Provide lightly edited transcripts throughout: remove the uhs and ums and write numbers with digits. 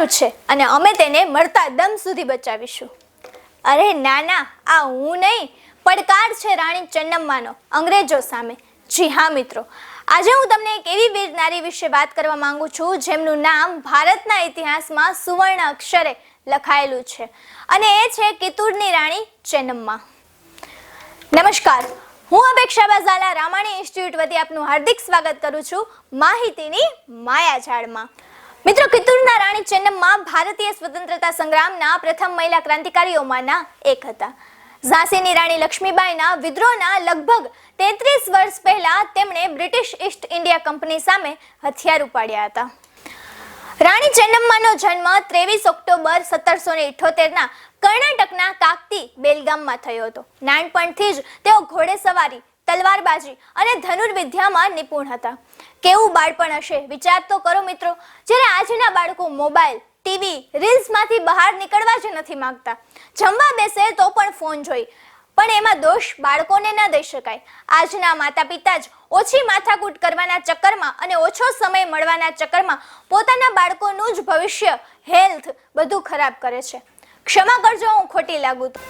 અમારું છે અને અમે તેને મરતા દમ સુધી બચાવીશું. અરે ના, આ હું નહીં, પડકાર છે રાણી ચેન્નમ્માનો અંગ્રેજો સામે. જી હા મિત્રો, આજે હું તમને એક એવી વીર નારી વિશે વાત કરવા માંગુ છું જેમનું નામ ભારતના ઇતિહાસમાં સુવર્ણ અક્ષરે લખાયેલું છે અને એ છે કિત્તૂરની રાણી ચેન્નમ્મા. નમસ્કાર, હું અપેક્ષા બાઝાલા રામાણી ઇન્સ્ટિટ્યૂટ વતી આપનું હાર્દિક સ્વાગત કરું છું માહિતીની માયાજાળમાં. મિત્રો, કિત્તૂરના રાણી ચેન્નમ્મા ભારતીય સ્વતંત્રતા સંગ્રામના પ્રથમ મહિલા ક્રાંતિકારીઓમાંના એક હતા. ઝાંસીની રાણી લક્ષ્મીબાઈના વિદ્રોહના લગભગ 33 વર્ષ પહેલા તેમણે બ્રિટિશ ઈસ્ટ ઇન્ડિયા કંપની સામે હથિયાર ઉપાડ્યા હતા. રાણી ચેન્નમ્માનો જન્મ 23 ઓક્ટોબર 1778ના કર્ણાટકના કાકતી બેલગામમાં થયો હતો. નાનપણથી જ તેઓ ઘોડેસવારી, તલવારબાજી અને ધનુર્વિદ્યામાં નિપુણ હતા. કેવું બાળપણ હશે વિચાર તો કરો મિત્રો, જ્યારે આજના બાળકો મોબાઈલ, ટીવી, રીલ્સમાંથી બહાર નીકળવા જ નથી માંગતા. જમવા બેસે તો પણ ફોન જોઈ, પણ એમાં દોષ બાળકોને ન દઈ શકાય. આજના માતા પિતા જ ઓછી માથાકૂટ કરવાના ચક્કરમાં અને ઓછો સમય મળવાના ચક્કરમાં પોતાના બાળકોનું જ ભવિષ્ય, હેલ્થ બધું ખરાબ કરે છે. ક્ષમા કરજો હું ખોટી લાગુ તો.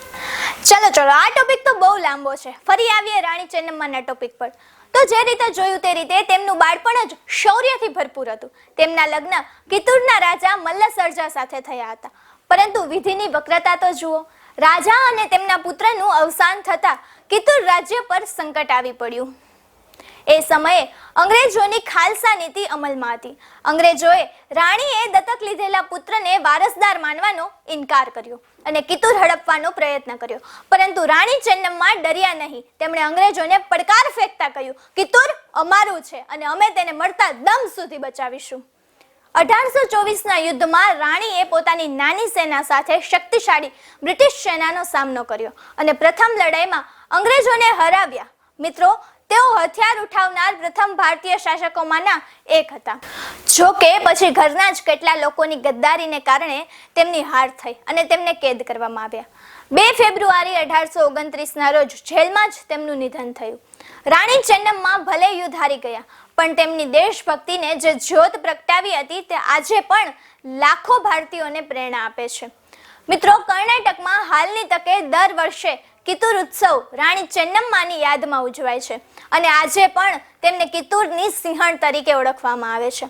ચલો, આ ટોપિક તો બહુ લાંબો છે. ફરી આવીએ રાણી ચેન્નમ્માના ટોપિક પર. તો જે રીતે જોયું તે રીતે તેમનું બાળપણ જ શૌર્યથી ભરપૂર હતું. તેમના લગ્ન કિત્તૂરના રાજા મલ્લસર્જા સાથે થયા હતા, પરંતુ વિધિની વક્રતા તો જુઓ. રાજા અને તેમના પુત્રનું અવસાન થતાં કિત્તૂર રાજ્ય પર સંકટ આવી પડ્યું. એ સમયે અંગ્રેજોની ખાલસા નીતિ અમલમાં હતી. અંગ્રેજોએ રાણીએ દત્તક લીધેલા પુત્રને વારસદાર માનવાનો ઇનકાર કર્યો અને કિત્તૂર હડપવાનો પ્રયત્ન કર્યો, પરંતુ રાણી ચેન્નમ્મા ડર્યા નહીં. તેમણે અંગ્રેજોને પડકાર ફેંકતા કહ્યું, કિત્તૂર અમારું છે અને અમે તેને મરતા દમ સુધી બચાવીશું. 1824ના યુદ્ધમાં રાણીએ પોતાની નાની સેના સાથે શક્તિશાળી બ્રિટિશ સેનાનો સામનો કર્યો અને પ્રથમ લડાઈમાં અંગ્રેજોને હરાવ્યા. મિત્રો, તેઓ હથિયાર ઉઠાવનાર પ્રથમ ભારતીય શાસકોમાંના એક હતા. જો કે પછી ઘરના જ કેટલા લોકોની ગદ્દારીને કારણે તેમની હાર થઈ અને તેમને કેદ કરવામાં આવ્યા. 2 ફેબ્રુઆરી 1829ના રોજ જેલમાં જ તેમનું નિધન થયું. રાણી ચેન્નમ્મા ભલે યુદ્ધ હારી ગયા, પણ તેમની દેશભક્તિને જે જ્યોત પ્રગટાવી હતી તે આજે પણ લાખો ભારતીયોને પ્રેરણા આપે છે. મિત્રો, કર્ણાટકમાં હાલની તકે દર વર્ષે કિત્તૂર ઉત્સવ રાણી ચેન્નમ્માની યાદમાં ઉજવાય છે અને આજે પણ તેમને કિત્તૂરની સિંહણ તરીકે ઓળખવામાં આવે છે.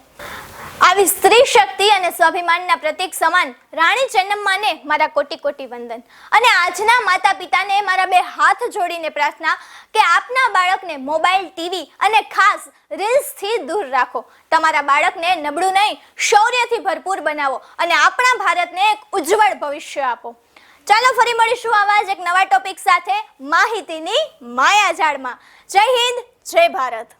આવી સ્ત્રી શક્તિ અને સ્વાભિમાનના પ્રતીક સમાન રાણી ચેન્નમ્માને મારા કોટી કોટી વંદન. અને આજના માતા પિતાને મારા 2 હાથ જોડીને પ્રાર્થના કે આપના બાળકને મોબાઈલ, ટીવી અને ખાસ રીલ્સથી દૂર રાખો. તમારા બાળકને નબળું નહીં, શૌર્યથી ભરપૂર બનાવો અને આપણા ભારતને એક ઉજ્જવળ ભવિષ્ય આપો. ચાલો, ફરી મળીશું આવા જ એક નવા ટોપિક સાથે માહિતીની માયાજાળમાં. જય હિન્દ, જય ભારત.